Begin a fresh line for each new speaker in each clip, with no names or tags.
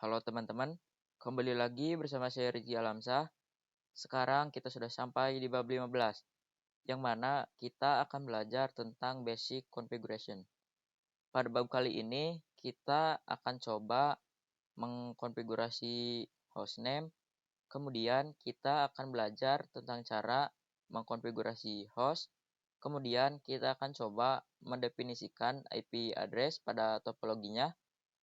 Halo teman-teman, kembali lagi bersama saya Rizky Alamsyah. Sekarang kita sudah sampai di bab 15, yang mana kita akan belajar tentang basic configuration. Pada bab kali ini, kita akan coba mengkonfigurasi hostname, kemudian kita akan belajar tentang cara mengkonfigurasi host, kemudian kita akan coba mendefinisikan IP address pada topologinya,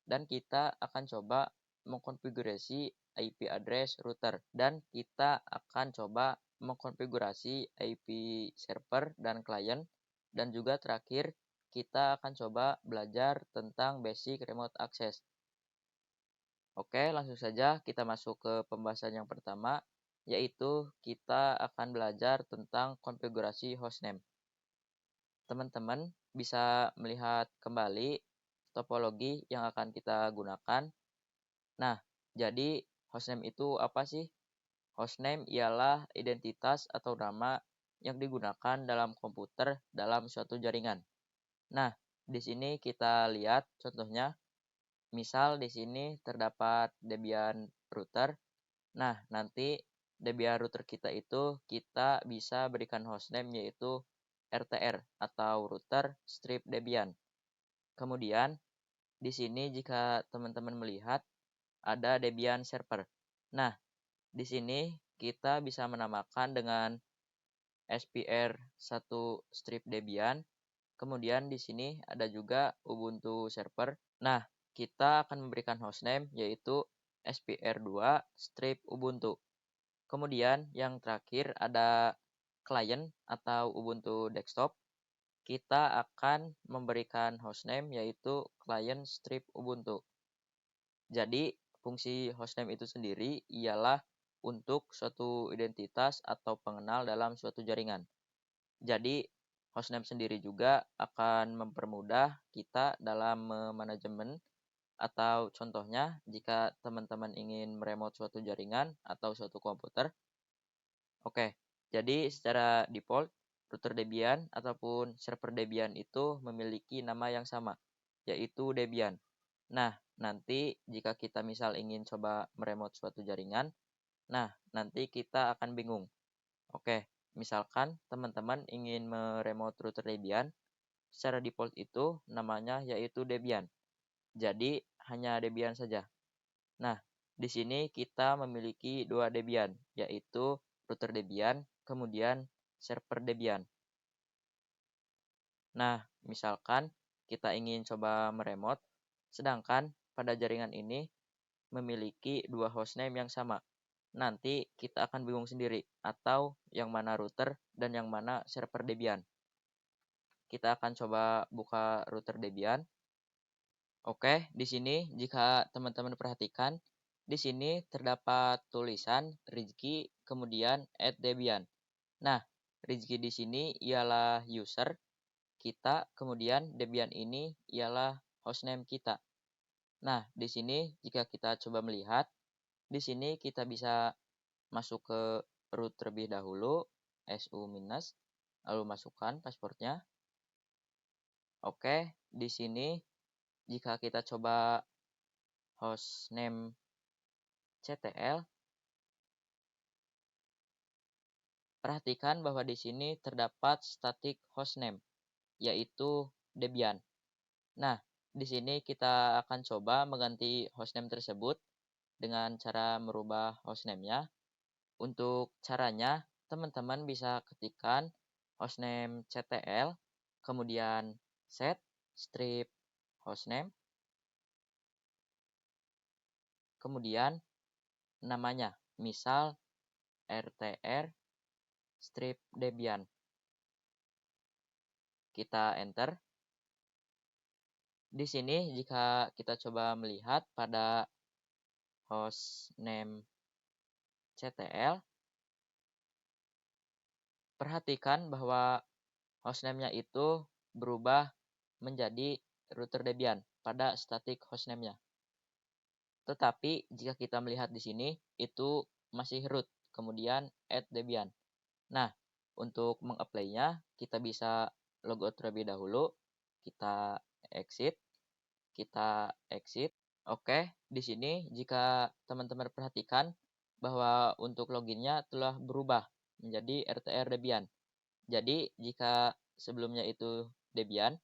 dan kita akan coba mengkonfigurasi IP address router, dan kita akan coba mengkonfigurasi IP server dan client, dan juga terakhir kita akan coba belajar tentang basic remote access. Oke, langsung saja kita masuk ke pembahasan yang pertama, yaitu kita akan belajar tentang konfigurasi hostname. Teman-teman bisa melihat kembali topologi yang akan kita gunakan. Nah, jadi hostname itu apa sih? Hostname ialah identitas atau nama yang digunakan dalam komputer dalam suatu jaringan. Nah, di sini kita lihat contohnya. Misal di sini terdapat Debian router. Nah, nanti Debian router kita itu kita bisa berikan hostname yaitu RTR atau router strip Debian. Kemudian di sini jika teman-teman melihat ada Debian server. Nah, di sini kita bisa menamakan dengan SPR1 strip Debian. Kemudian di sini ada juga Ubuntu server. Nah, kita akan memberikan hostname yaitu SPR2 strip Ubuntu. Kemudian yang terakhir ada client atau Ubuntu desktop. Kita akan memberikan hostname yaitu client strip Ubuntu. Jadi, fungsi hostname itu sendiri ialah untuk suatu identitas atau pengenal dalam suatu jaringan. Jadi, hostname sendiri juga akan mempermudah kita dalam manajemen, atau contohnya jika teman-teman ingin meremote suatu jaringan atau suatu komputer. Oke, jadi secara default, router Debian ataupun server Debian itu memiliki nama yang sama, yaitu Debian. Nah, nanti jika kita misal ingin coba meremote suatu jaringan, nah nanti kita akan bingung. Oke, misalkan teman-teman ingin meremote router Debian, secara default itu namanya yaitu Debian. Jadi hanya Debian saja. Nah, di sini kita memiliki dua Debian, yaitu router Debian, kemudian server Debian. Nah, misalkan kita ingin coba meremote, sedangkan pada jaringan ini memiliki dua hostname yang sama. Nanti kita akan bingung sendiri, atau yang mana router dan yang mana server Debian. Kita akan coba buka router Debian. Oke, di sini jika teman-teman perhatikan, di sini terdapat tulisan Rizky kemudian @debian. Nah, Rizky di sini ialah user kita, kemudian Debian ini ialah hostname kita. Nah, di sini jika kita coba melihat, di sini kita bisa masuk ke root terlebih dahulu, su-, lalu masukkan passwordnya. Oke, di sini jika kita coba hostname CTL, perhatikan bahwa di sini terdapat static hostname, yaitu Debian. Nah, di sini kita akan coba mengganti hostname tersebut dengan cara merubah hostname-nya. Untuk caranya, teman-teman bisa ketikkan hostname CTL, kemudian set strip hostname, kemudian namanya, misal RTR strip Debian. Kita enter. Di sini jika kita coba melihat pada hostname CTL, perhatikan bahwa hostname-nya itu berubah menjadi router Debian pada static hostname-nya. Tetapi jika kita melihat di sini itu masih root, kemudian @debian. Nah, untuk mengapply-nya kita bisa logout terlebih dahulu, kita exit, Oke, di sini jika teman-teman perhatikan bahwa untuk loginnya telah berubah menjadi RTR Debian. Jadi jika sebelumnya itu Debian,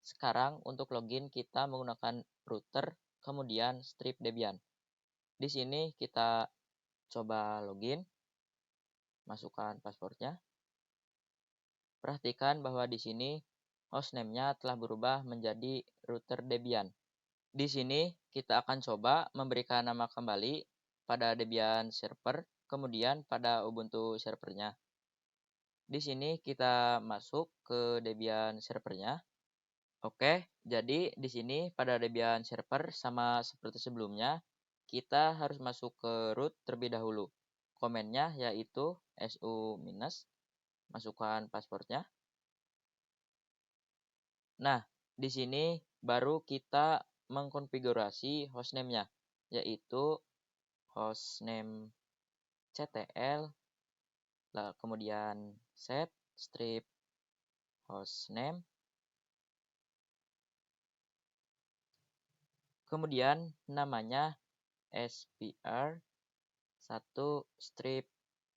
sekarang untuk login kita menggunakan router kemudian strip Debian. Di sini kita coba login, masukkan passwordnya. Perhatikan bahwa di sini hostname-nya telah berubah menjadi router Debian. Di sini kita akan coba memberikan nama kembali pada Debian server, kemudian pada Ubuntu servernya. Di sini kita masuk ke Debian servernya. Oke, jadi di sini pada Debian server sama seperti sebelumnya, kita harus masuk ke root terlebih dahulu. Komennya yaitu su-, masukkan passwordnya. Nah, di sini baru kita mengkonfigurasi hostname-nya, yaitu hostname ctl, kemudian set strip hostname, kemudian namanya spr1 strip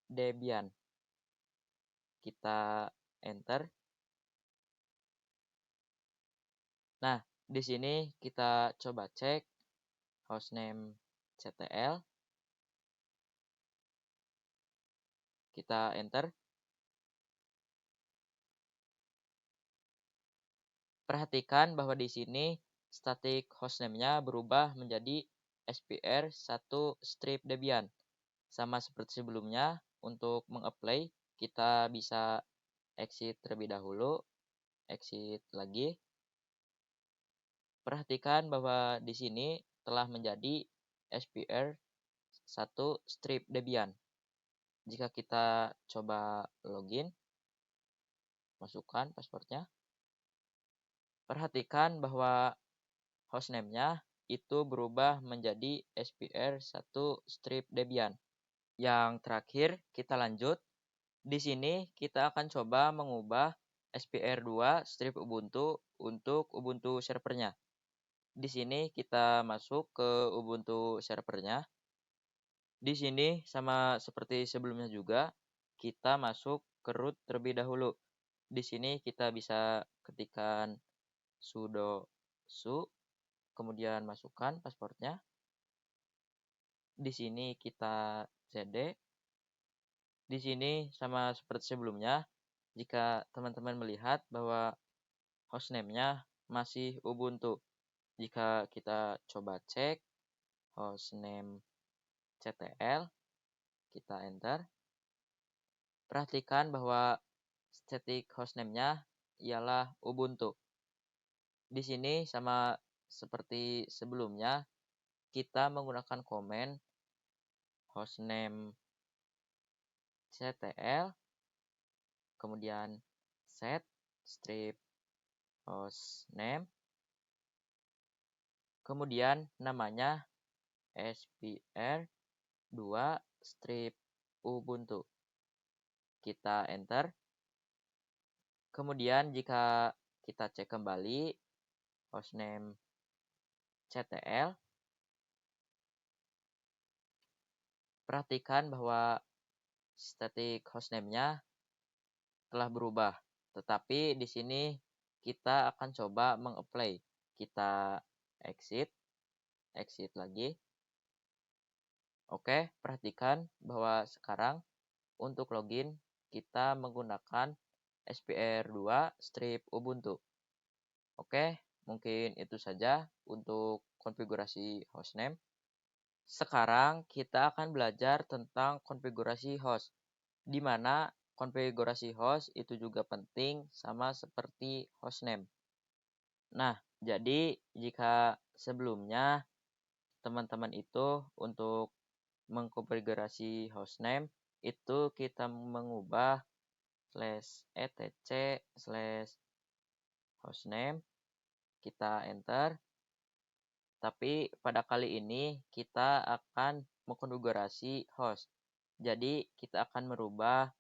Debian. Kita enter. Nah, di sini kita coba cek hostname ctl. Kita enter. Perhatikan bahwa di sini static hostname-nya berubah menjadi spr1 strip Debian. Sama seperti sebelumnya, untuk mengapply kita bisa exit terlebih dahulu, exit lagi. Perhatikan bahwa di sini telah menjadi spr1 strip Debian. Jika kita coba login, masukkan passwordnya. Perhatikan bahwa hostname-nya itu berubah menjadi spr1 strip Debian. Yang terakhir, kita lanjut. Di sini kita akan coba mengubah spr2 strip Ubuntu untuk Ubuntu servernya. Di sini kita masuk ke Ubuntu servernya. Di sini sama seperti sebelumnya juga, kita masuk ke root terlebih dahulu. Di sini kita bisa ketikkan sudo su, kemudian masukkan passwordnya. Di sini kita cd. Di sini sama seperti sebelumnya, jika teman-teman melihat bahwa hostname-nya masih Ubuntu. Jika kita coba cek hostname ctl, kita enter. Perhatikan bahwa static hostname-nya ialah Ubuntu. Di sini sama seperti sebelumnya, kita menggunakan komen hostname ctl, kemudian set strip hostname, kemudian namanya spr2 strip Ubuntu. Kita enter. Kemudian jika kita cek kembali hostname ctl, perhatikan bahwa static hostname-nya telah berubah. Tetapi di sini kita akan coba mengapply. Kita exit, exit lagi. Oke, perhatikan bahwa sekarang untuk login kita menggunakan spr2 strip Ubuntu. Oke, mungkin itu saja untuk konfigurasi hostname. Sekarang kita akan belajar tentang konfigurasi host, di mana konfigurasi host itu juga penting sama seperti hostname. Nah, jadi jika sebelumnya teman-teman itu untuk mengkonfigurasi hostname itu kita mengubah /etc/hostname, kita enter. Tapi pada kali ini kita akan mengkonfigurasi host. Jadi kita akan merubah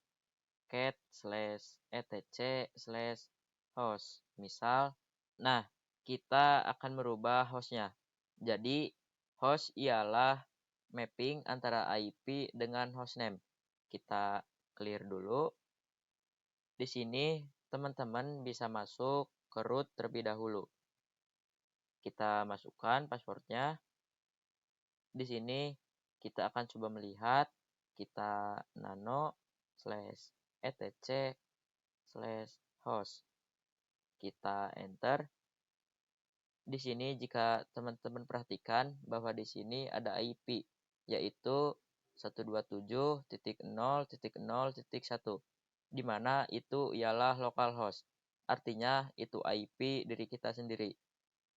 cat/etc/host. Misal, nah kita akan merubah hostnya. Jadi Host ialah mapping antara IP dengan hostname. Kita clear dulu. Di sini teman-teman bisa masuk ke root terlebih dahulu. Kita masukkan passwordnya. Di sini kita akan coba melihat, kita nano /etc/host. Kita enter. Di sini jika teman-teman perhatikan bahwa di sini ada IP, yaitu 127.0.0.1, di mana itu ialah localhost. Artinya itu IP diri kita sendiri.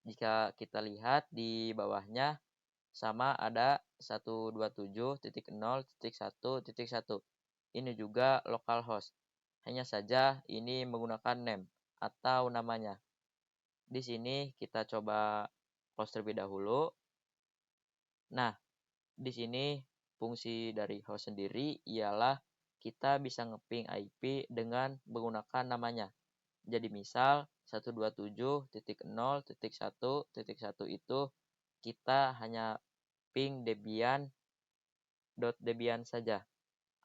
Jika kita lihat di bawahnya sama ada 127.0.1.1. Ini juga localhost. Hanya saja ini menggunakan name atau namanya. Di sini kita coba close terlebih dahulu. Nah, di sini fungsi dari host sendiri ialah kita bisa ngeping IP dengan menggunakan namanya. Jadi misal 127.0.1.1 itu kita hanya ping debian.debian saja.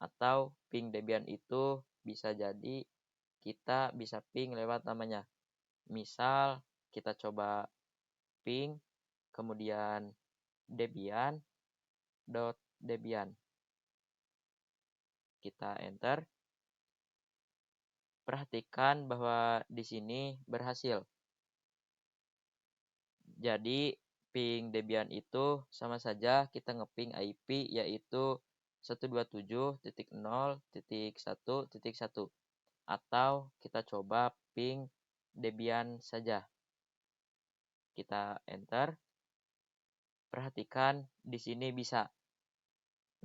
Atau ping debian itu bisa jadi kita bisa ping lewat namanya. Misal kita coba ping kemudian debian.debian. Kita enter. Perhatikan bahwa di sini berhasil. Jadi ping debian itu sama saja kita ngeping IP yaitu 127.0.1.1 atau kita coba ping debian saja. Kita enter. Perhatikan di sini bisa.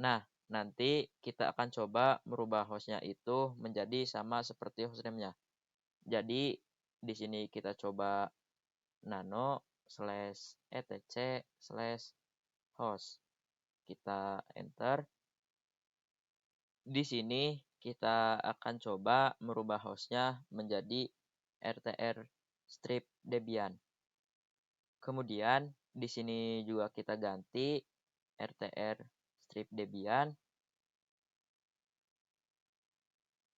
Nah, nanti kita akan coba merubah hostnya itu menjadi sama seperti hostname-nya. Jadi di sini kita coba nano /etc/host. Kita enter. Di sini kita akan coba merubah hostnya menjadi rtr strip debian. Kemudian di sini juga kita ganti rtr strip debian.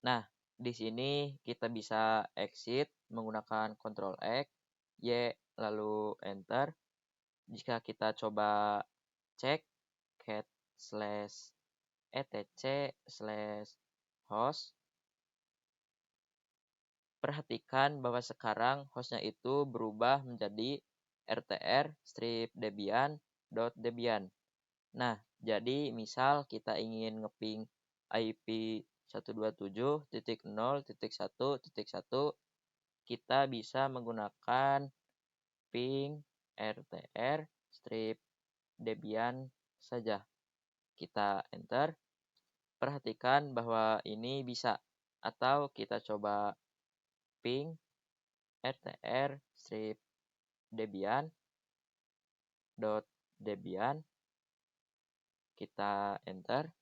Nah, di sini kita bisa exit menggunakan Ctrl X, Y, lalu enter. Jika kita coba cek cat/etc/host, perhatikan bahwa sekarang hostnya itu berubah menjadi rtr strip debian.debian. Nah, jadi misal kita ingin ngeping IP 127.0.1.1, kita bisa menggunakan ping rtr strip debian saja. Kita enter. Perhatikan bahwa ini bisa. Atau kita coba ping rtr strip debian.debian. Kita enter.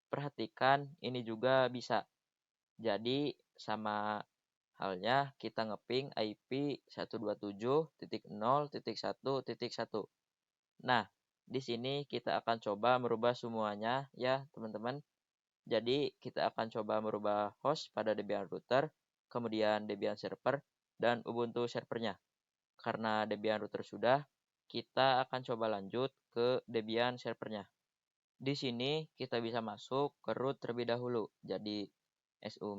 Perhatikan ini juga bisa. Jadi sama halnya kita ngeping IP 127.0.1.1. Nah, di sini kita akan coba merubah semuanya ya, teman-teman. Jadi, kita akan coba merubah host pada Debian router, kemudian Debian server, dan Ubuntu servernya. Karena Debian router sudah, kita akan coba lanjut ke Debian servernya. Di sini kita bisa masuk ke root terlebih dahulu. Jadi, su-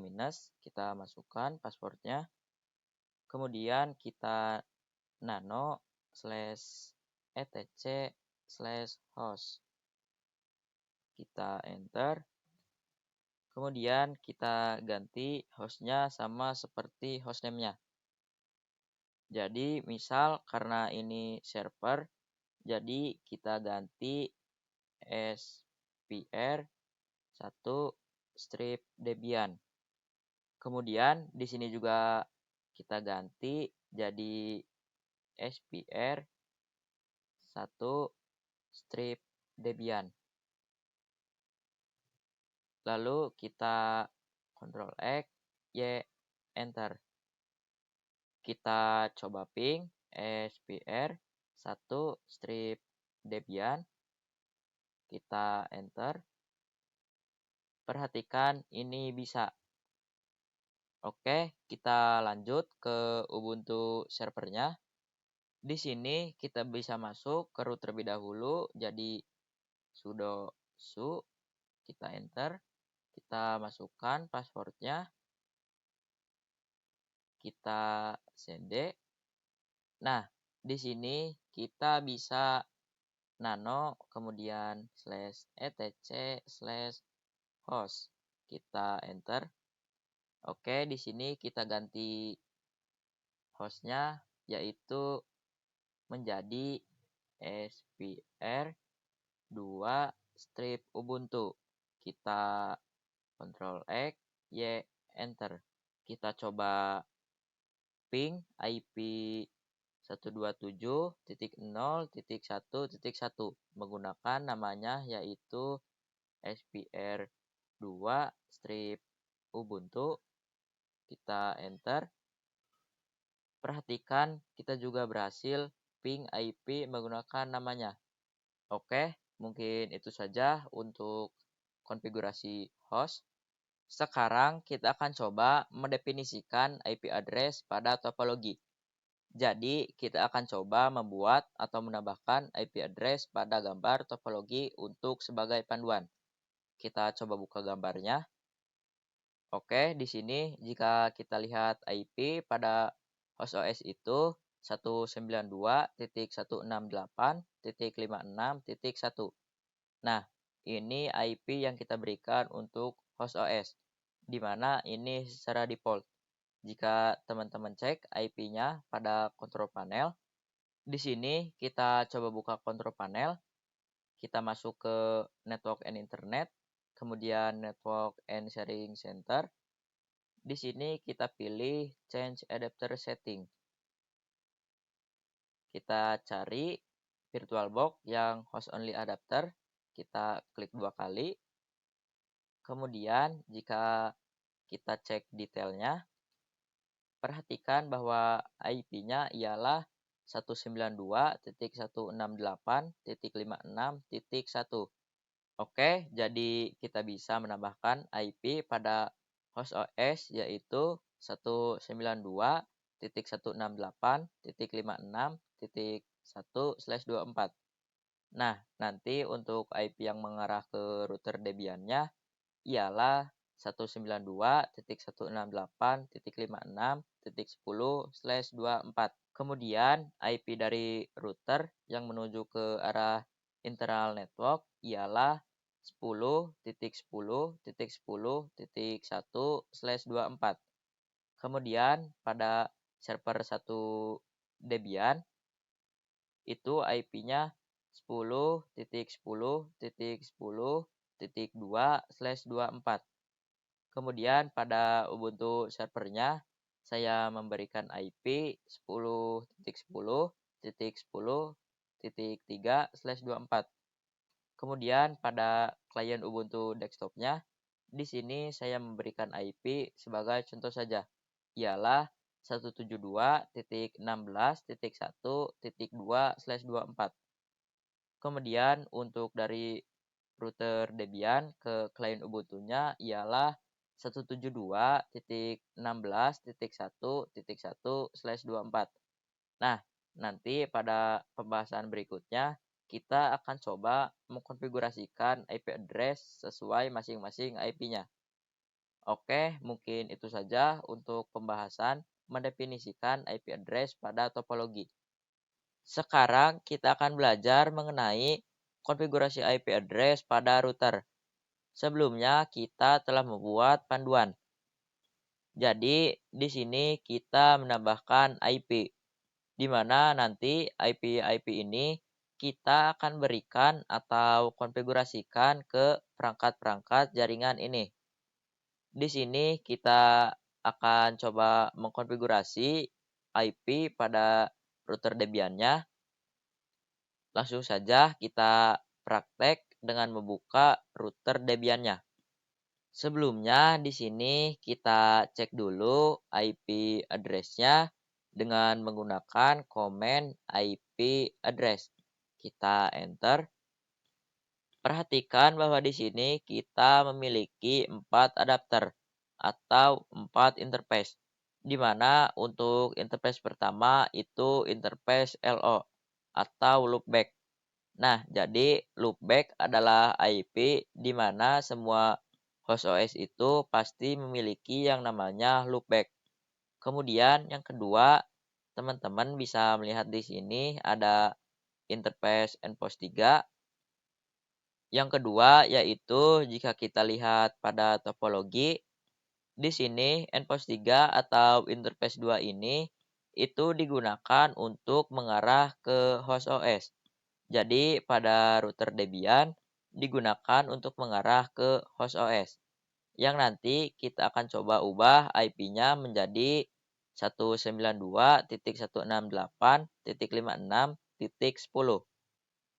kita masukkan passwordnya. Kemudian kita nano /etc/host. Kita enter. Kemudian kita ganti hostnya sama seperti hostname-nya. Jadi misal karena ini server, jadi kita ganti spr 1 strip debian. Kemudian di sini juga kita ganti jadi spr 1 strip debian. Lalu kita Ctrl X, Y, enter. Kita coba ping spr 1 strip Debian, kita enter. Perhatikan ini bisa. Oke, kita lanjut ke Ubuntu servernya. Di sini kita bisa masuk ke root terlebih dahulu. Jadi sudo su, kita enter. Kita masukkan passwordnya. Kita cd. Nah, di sini kita bisa nano kemudian /etc/host. Kita enter. Oke, di sini kita ganti hostnya yaitu menjadi spr2 strip ubuntu. Kita Ctrl X, Y, enter. Kita coba ping IP 127.0.1.1 menggunakan namanya yaitu spr2 strip ubuntu. Kita enter. Perhatikan kita juga berhasil ping IP menggunakan namanya. Oke, mungkin itu saja untuk konfigurasi host. Sekarang kita akan coba mendefinisikan IP address pada topologi. Jadi, kita akan coba membuat atau menambahkan IP address pada gambar topologi untuk sebagai panduan. Kita coba buka gambarnya. Oke, di sini jika kita lihat IP pada host OS itu 192.168.56.1. Nah, ini IP yang kita berikan untuk host OS, di mana ini secara default. Jika teman-teman cek IP-nya pada control panel, di sini kita coba buka control panel, kita masuk ke Network and Internet, kemudian Network and Sharing Center. Di sini kita pilih Change Adapter Setting. Kita cari VirtualBox yang host only adapter. Kita klik 2 kali. Kemudian jika kita cek detailnya, perhatikan bahwa IP-nya ialah 192.168.56.1. Oke, jadi kita bisa menambahkan IP pada host OS yaitu 192.168.56.1/24. Nah, nanti untuk IP yang mengarah ke router Debian-nya ialah 192.168.56.10/24. Kemudian IP dari router yang menuju ke arah internal network ialah 10.10.10.1/24. Kemudian pada server 1 Debian itu IP-nya 10.10.10.2/24. Kemudian pada Ubuntu servernya saya memberikan IP 10.10.10.3/24. Kemudian pada klien Ubuntu desktopnya, di sini saya memberikan IP sebagai contoh saja, ialah 172.16.1.2/24. Kemudian untuk dari router Debian ke klien Ubuntu-nya ialah 172.16.1.1/24. Nah, nanti pada pembahasan berikutnya kita akan coba mengkonfigurasikan IP address sesuai masing-masing IP-nya. Oke, mungkin itu saja untuk pembahasan mendefinisikan IP address pada topologi. Sekarang kita akan belajar mengenai konfigurasi IP address pada router. Sebelumnya kita telah membuat panduan. Jadi di sini kita menambahkan IP, di mana nanti IP-IP ini kita akan berikan atau konfigurasikan ke perangkat-perangkat jaringan ini. Di sini kita akan coba mengkonfigurasi IP pada router Debian-nya. Langsung saja kita praktek dengan membuka router Debian-nya. Sebelumnya di sini kita cek dulu IP address-nya dengan menggunakan command IP address. kita enter. Perhatikan bahwa di sini kita memiliki 4 adapter atau 4 interface. Di mana untuk interface pertama itu interface LO atau loopback. Nah, jadi loopback adalah IP di mana semua host OS itu pasti memiliki yang namanya loopback. Kemudian yang kedua, teman-teman bisa melihat di sini ada interface NPOS 3. Yang kedua yaitu jika kita lihat pada topologi, di sini NPOS 3 atau interface 2 ini itu digunakan untuk mengarah ke host OS. Jadi pada router Debian digunakan untuk mengarah ke host OS. Yang nanti kita akan coba ubah IP-nya menjadi 192.168.56.10.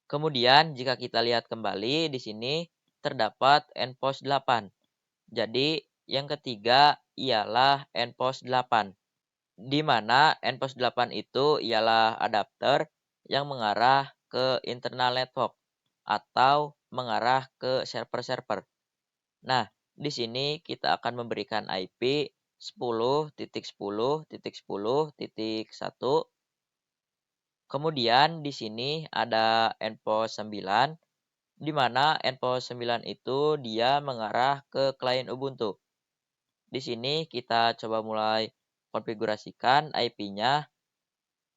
Kemudian jika kita lihat kembali di sini terdapat NPOS 8. Jadi yang ketiga ialah NPOS 8. Di mana NPOS 8 itu ialah adapter yang mengarah ke internal network atau mengarah ke server-server. Nah, di sini kita akan memberikan IP 10.10.10.1. Kemudian di sini ada NPOS 9, di mana NPOS 9 itu dia mengarah ke klien Ubuntu. Di sini kita coba mulai konfigurasikan IP-nya.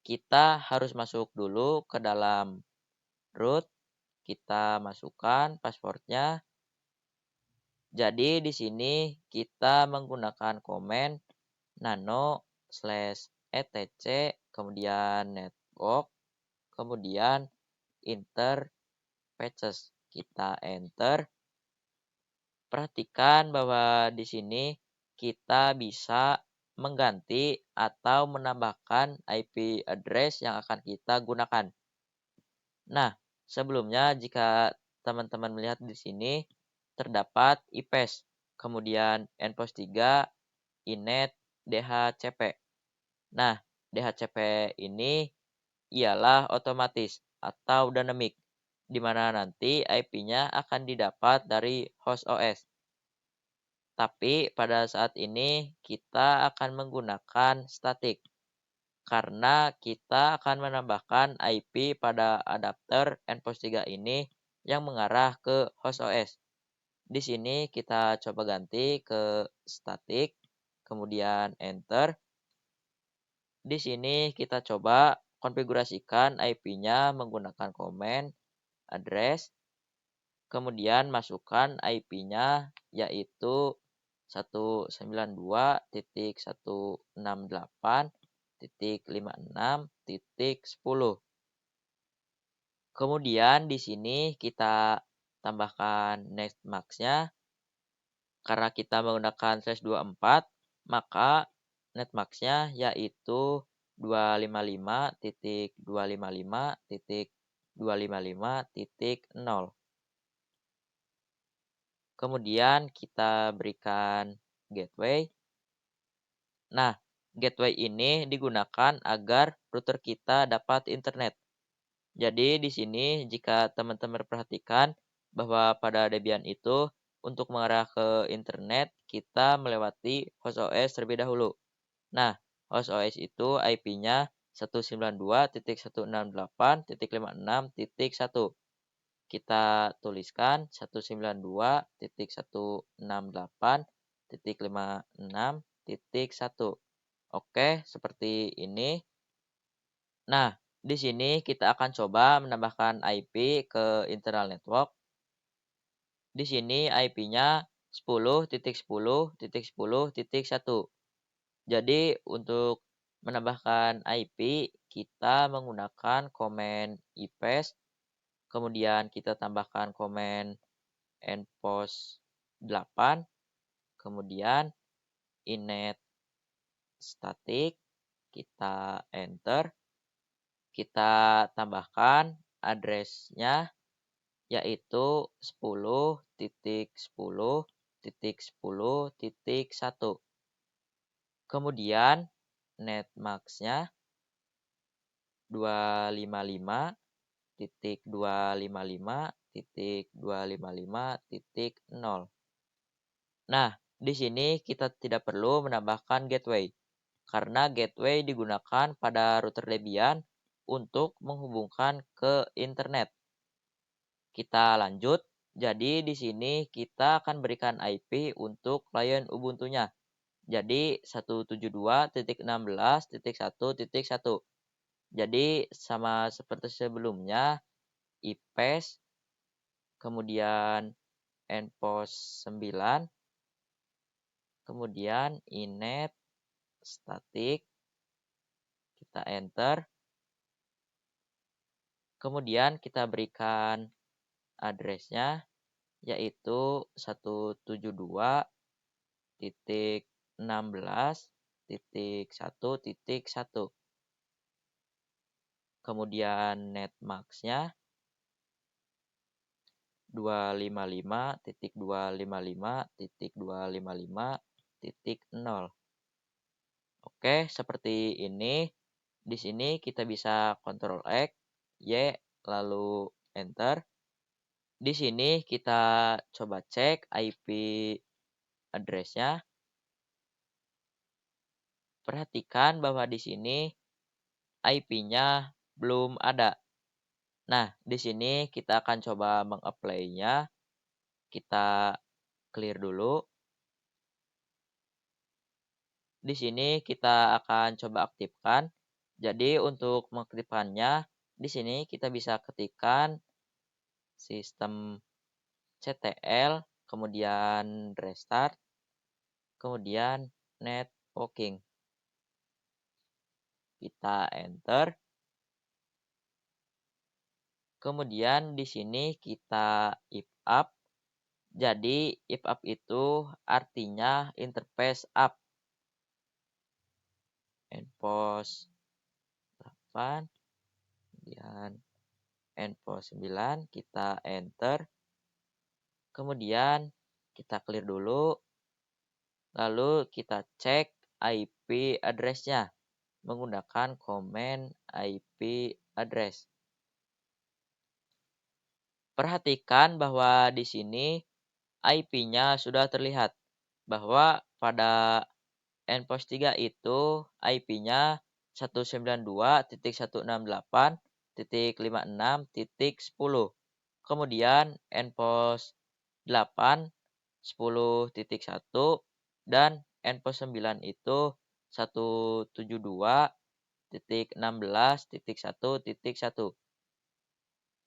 Kita harus masuk dulu ke dalam root. Kita masukkan passwordnya. Jadi di sini kita menggunakan komen nano slash etc kemudian network kemudian enter patches. Kita enter. Perhatikan bahwa di sini kita bisa mengganti atau menambahkan IP address yang akan kita gunakan. Nah, sebelumnya jika teman-teman melihat di sini terdapat IPS, kemudian NPOS 3, INET, DHCP. Nah, DHCP ini ialah otomatis atau dynamic, di mana nanti IP-nya akan didapat dari host OS. Tapi pada saat ini kita akan menggunakan static karena kita akan menambahkan IP pada adapter NPOS 3 ini yang mengarah ke host OS. Di sini kita coba ganti ke static, kemudian enter. Di sini kita coba konfigurasikan IP-nya menggunakan komen address, kemudian masukkan IP-nya yaitu 192.168.56.10. Kemudian di sini kita tambahkan netmask-nya. Karena kita menggunakan /24, maka netmask-nya yaitu 255.255.255.0. Kemudian kita berikan gateway. Nah, gateway ini digunakan agar router kita dapat internet. Jadi di sini jika teman-teman perhatikan bahwa pada Debian itu untuk mengarah ke internet kita melewati host OS terlebih dahulu. Nah, host OS itu IP-nya 192.168.56.1. Kita tuliskan 192.168.56.1. Oke, seperti ini. Nah, di sini kita akan coba menambahkan IP ke internal network. Di sini IP-nya 10.10.10.1. Jadi untuk menambahkan IP kita menggunakan komen IPS, kemudian kita tambahkan komen NPOS 8, kemudian init static, kita enter. Kita tambahkan address-nya yaitu 10.10.10.1. Kemudian netmask-nya 255 192.168.255.255.0. Nah, di sini kita tidak perlu menambahkan gateway, karena gateway digunakan pada router Debian untuk menghubungkan ke internet. Kita lanjut. Jadi di sini kita akan berikan IP untuk klien Ubuntu-nya. Jadi 172.16.1.1. Jadi sama seperti sebelumnya, IPS, kemudian endpost 9, kemudian inet static, kita enter. Kemudian kita berikan address-nya, yaitu 172.16.1.1. Kemudian netmask-nya 255.255.255.0. Oke, seperti ini. Di sini kita bisa Ctrl X, Y, lalu enter. Di sini kita coba cek IP address-nya. Perhatikan bahwa di sini IP-nya belum ada. Nah, di sini kita akan coba mengapply-nya. Kita clear dulu. Di sini kita akan coba aktifkan. Jadi untuk mengaktifkannya, di sini kita bisa ketikkan sistem ctl, kemudian restart, kemudian networking. Kita enter. Kemudian di sini kita if up. Jadi if up itu artinya interface up. Endpost 8, kemudian endpost 9, kita enter. Kemudian kita clear dulu. Lalu kita cek IP address-nya menggunakan command IP address. Perhatikan bahwa di sini IP-nya sudah terlihat, bahwa pada endpost 3 itu IP-nya 192.168.56.10. Kemudian endpost 8 10.1 dan endpost 9 itu 172.16.1.1.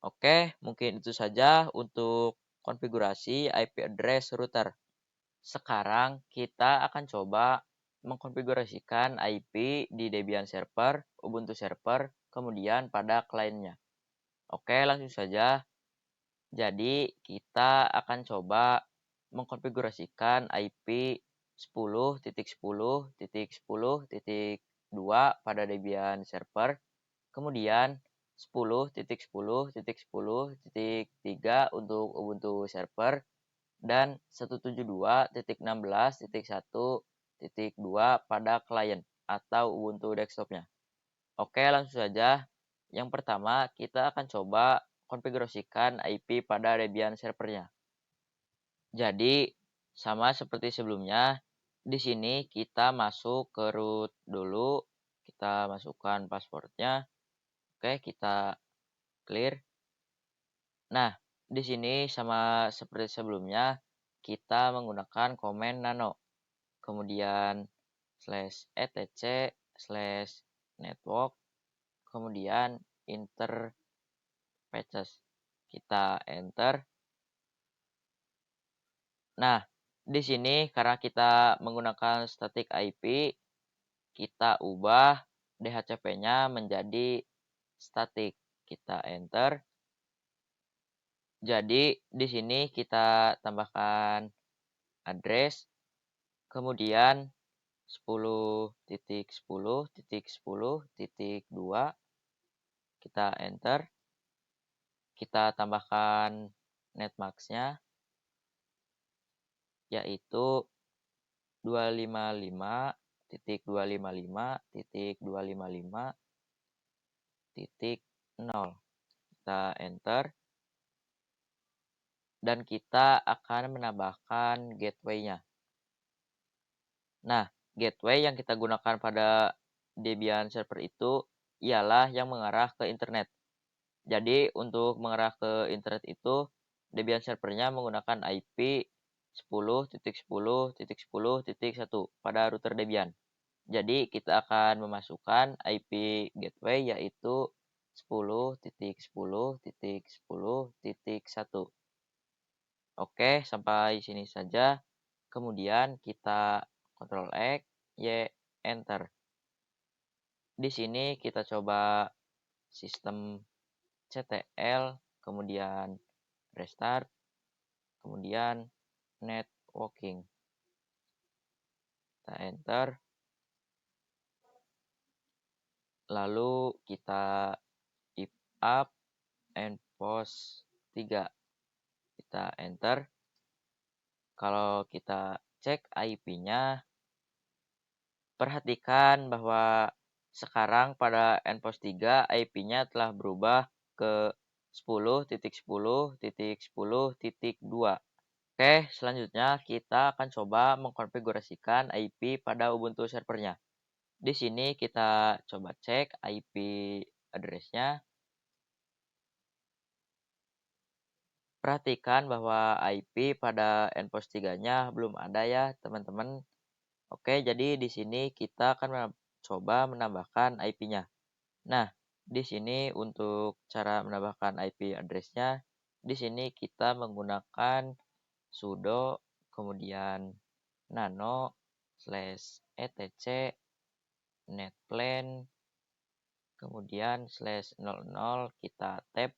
Oke, mungkin itu saja untuk konfigurasi IP address router. Sekarang kita akan coba mengkonfigurasikan IP di Debian server, Ubuntu server, kemudian pada kliennya. Oke, langsung saja. Jadi kita akan coba mengkonfigurasikan IP 10.10.10.2 pada Debian server, kemudian 10.10.10.3 untuk Ubuntu server, dan 172.16.1.2 pada klien atau Ubuntu desktopnya. Oke, langsung saja. Yang pertama, kita akan coba konfigurasikan IP pada Debian servernya. Jadi, sama seperti sebelumnya, di sini kita masuk ke root dulu. Kita masukkan passwordnya. Oke, kita clear. Nah, di sini sama seperti sebelumnya, kita menggunakan command nano. Kemudian /etc/network, kemudian interfaces. Kita enter. Nah, di sini karena kita menggunakan static IP, kita ubah DHCP-nya menjadi static. Kita enter. Jadi di sini kita tambahkan address, kemudian 10.10.10.2, kita enter. Kita tambahkan netmask-nya, yaitu 255.255.255.0. kita enter, dan kita akan menambahkan gateway-nya. Nah, gateway yang kita gunakan pada Debian server itu ialah yang mengarah ke internet. Jadi, untuk mengarah ke internet itu, Debian servernya menggunakan IP 10.10.10.1 pada router Debian. Jadi, kita akan memasukkan IP gateway yaitu 10.10.10.1. Oke, sampai sini saja. Kemudian kita Ctrl X, Y, Enter. Di sini kita coba sistem CTL, kemudian restart, kemudian networking. Kita enter. Lalu kita if up and post 3. Kita enter. Kalau kita cek IP-nya, perhatikan bahwa sekarang pada nPost 3 IP-nya telah berubah ke 10.10.10.2. Oke, selanjutnya kita akan coba mengkonfigurasikan IP pada Ubuntu servernya. Di sini kita coba cek IP address-nya. Perhatikan bahwa IP pada nPost 3-nya belum ada ya, teman-teman. Oke, jadi di sini kita akan coba menambahkan IP-nya. Nah, di sini untuk cara menambahkan IP address-nya, di sini kita menggunakan sudo, kemudian nano /etc netplan, kemudian /00 kita tab,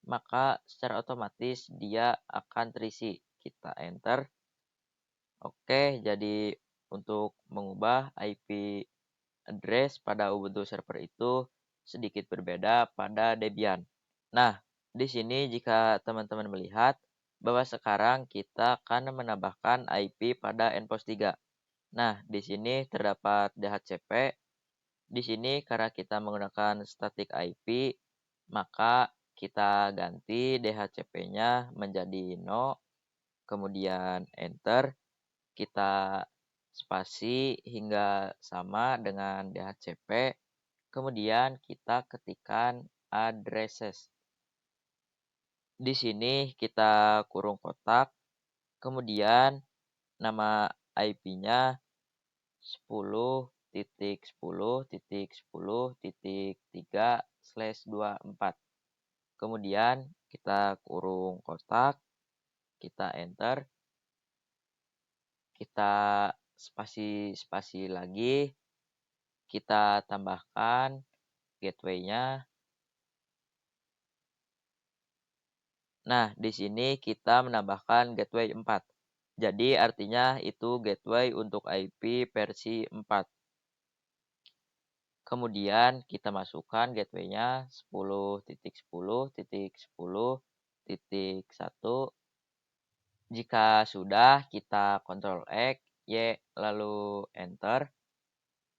maka secara otomatis dia akan terisi. Kita enter. Oke, jadi untuk mengubah IP address pada Ubuntu server itu sedikit berbeda pada Debian. Nah, di sini jika teman-teman melihat bahwa sekarang kita akan menambahkan IP pada nPost 3. Nah, di sini terdapat DHCP. Di sini karena kita menggunakan static IP, maka kita ganti DHCP-nya menjadi no, kemudian enter. Kita spasi hingga sama dengan DHCP. Kemudian kita ketikkan addresses. Di sini kita kurung kotak. Kemudian nama IP-nya 10.10.10.3/24. Kemudian kita kurung kotak, kita enter, kita spasi lagi, kita tambahkan gateway-nya. Nah, di sini kita menambahkan gateway 4. Jadi artinya itu gateway untuk IP versi 4. Kemudian kita masukkan gateway-nya 10.10.10.1. Jika sudah, kita Ctrl X, Y, lalu Enter.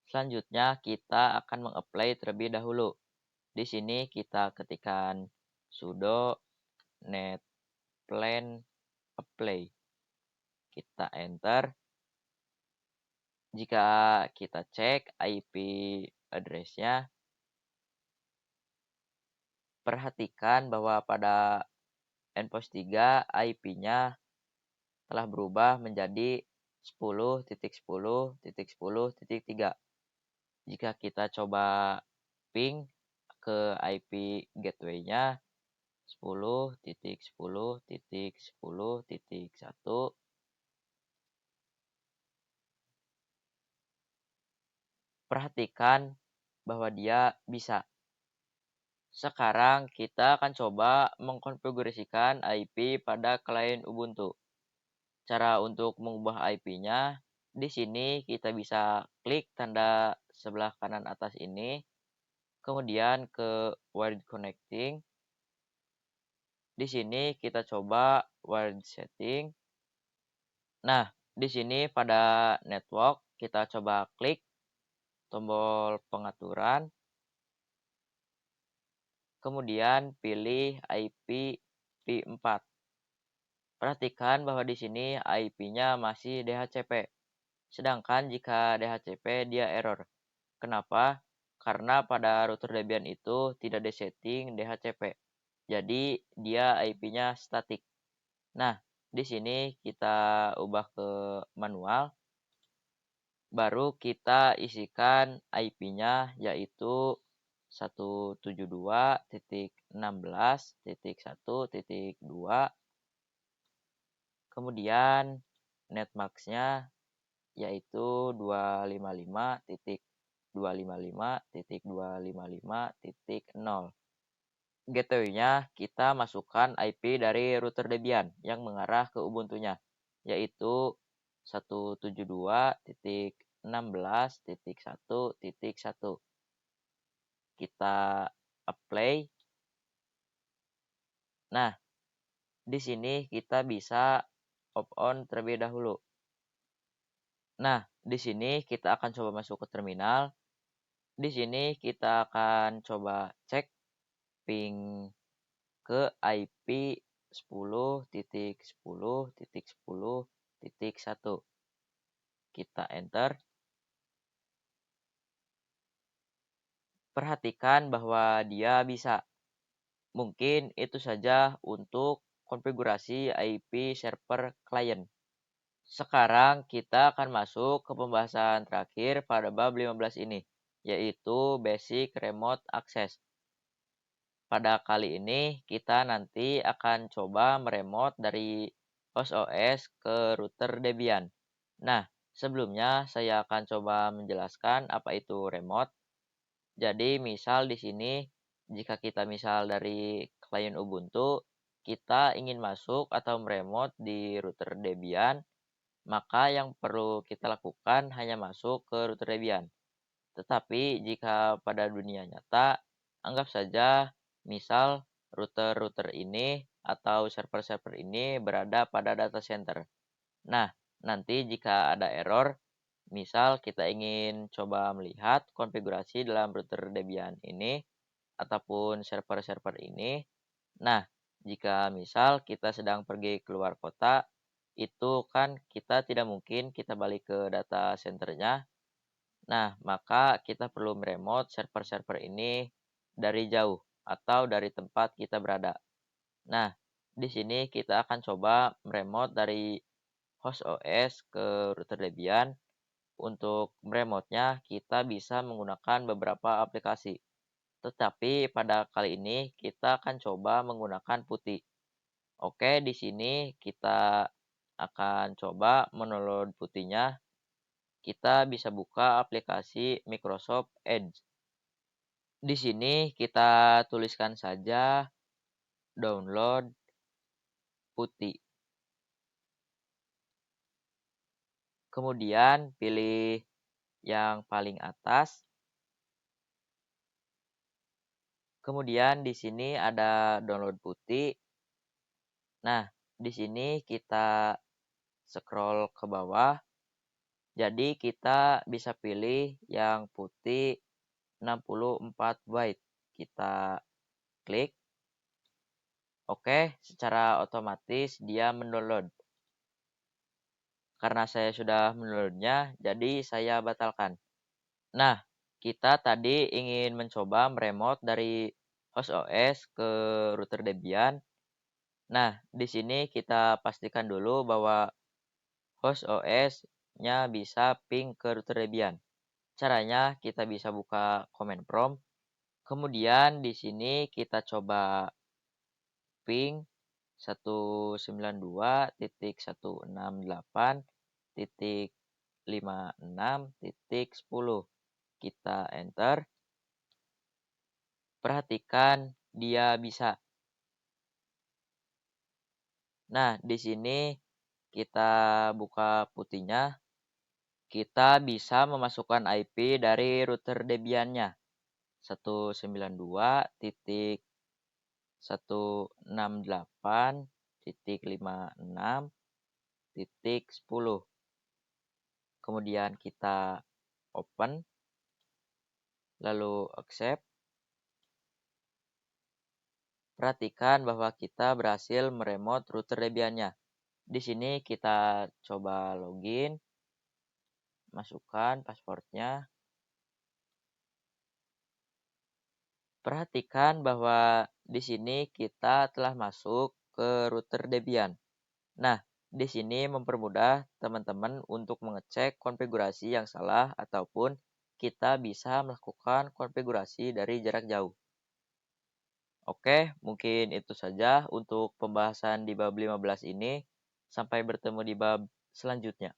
Selanjutnya kita akan mengapply terlebih dahulu. Di sini kita ketikkan sudo netplan apply. Kita enter. Jika kita cek IP address-nya, perhatikan bahwa pada nPost 3 IP-nya telah berubah menjadi 10.10.10.3. Jika kita coba ping ke IP gateway-nya 10.10.10.1, perhatikan bahwa dia bisa. Sekarang kita akan coba mengkonfigurasikan IP pada klien Ubuntu. Cara untuk mengubah IP-nya, di sini kita bisa klik tanda sebelah kanan atas ini, kemudian ke wired connecting. Di sini kita coba wired setting. Nah, di sini pada network kita coba klik tombol pengaturan. Kemudian pilih IP v4. Perhatikan bahwa di sini IP-nya masih DHCP. Sedangkan jika DHCP dia error. Kenapa? Karena pada router Debian itu tidak disetting DHCP. Jadi dia IP-nya statik. Nah, di sini kita ubah ke manual. Baru kita isikan IP-nya yaitu 172.16.1.2. Kemudian netmask-nya yaitu 255.255.255.0. Gateway-nya kita masukkan IP dari router Debian yang mengarah ke Ubuntu-nya, yaitu 172.16.1.1. Kita apply. Nah, di sini kita bisa off on terlebih dahulu. Nah, di sini kita akan coba masuk ke terminal. Di sini kita akan coba cek ping ke IP 10.10.10.1. Kita enter. Perhatikan bahwa dia bisa. Mungkin itu saja untuk konfigurasi IP server client. Sekarang kita akan masuk ke pembahasan terakhir pada bab 15 ini, yaitu Basic Remote Access. Pada kali ini kita nanti akan coba meremote dari host OS ke router Debian. Nah, sebelumnya saya akan coba menjelaskan apa itu remote. Jadi misal di sini jika kita misal dari klien Ubuntu, kita ingin masuk atau meremote di router Debian, maka yang perlu kita lakukan hanya masuk ke router Debian. Tetapi jika pada dunia nyata, anggap saja misal router-router ini atau server-server ini berada pada data center. Nah, nanti jika ada error, misal kita ingin coba melihat konfigurasi dalam router Debian ini ataupun server-server ini. Nah, jika misal kita sedang pergi keluar kota, itu kan kita tidak mungkin kita balik ke data centernya. Nah, maka kita perlu meremote server-server ini dari jauh atau dari tempat kita berada. Nah, di sini kita akan coba meremote dari host OS ke router Debian. Untuk meremote-nya kita bisa menggunakan beberapa aplikasi. Tetapi pada kali ini kita akan coba menggunakan putih. Oke, di sini kita akan coba mendownload putihnya. Kita bisa buka aplikasi Microsoft Edge. Di sini kita tuliskan saja download putih. Kemudian pilih yang paling atas. Kemudian di sini ada download putih. Nah, di sini kita scroll ke bawah. Jadi kita bisa pilih yang putih 64 byte. Kita klik. Oke, secara otomatis dia mendownload. Karena saya sudah mendownloadnya, jadi saya batalkan. Nah, kita tadi ingin mencoba meremote dari host OS ke router Debian. Nah, di sini kita pastikan dulu bahwa host OS-nya bisa ping ke router Debian. Caranya kita bisa buka command prompt. Kemudian di sini kita coba ping 192.168.56.10. Kita enter. Perhatikan dia bisa. Nah, di sini kita buka putihnya. Kita bisa memasukkan IP dari router Debian-nya. 192.168.56.10. Kemudian kita open, lalu accept. Perhatikan bahwa kita berhasil meremote router Debian-nya. Di sini kita coba login, masukkan passwordnya. Perhatikan bahwa di sini kita telah masuk ke router Debian. Nah, di sini mempermudah teman-teman untuk mengecek konfigurasi yang salah ataupun kita bisa melakukan konfigurasi dari jarak jauh. Oke, mungkin itu saja untuk pembahasan di bab 15 ini. Sampai bertemu di bab selanjutnya.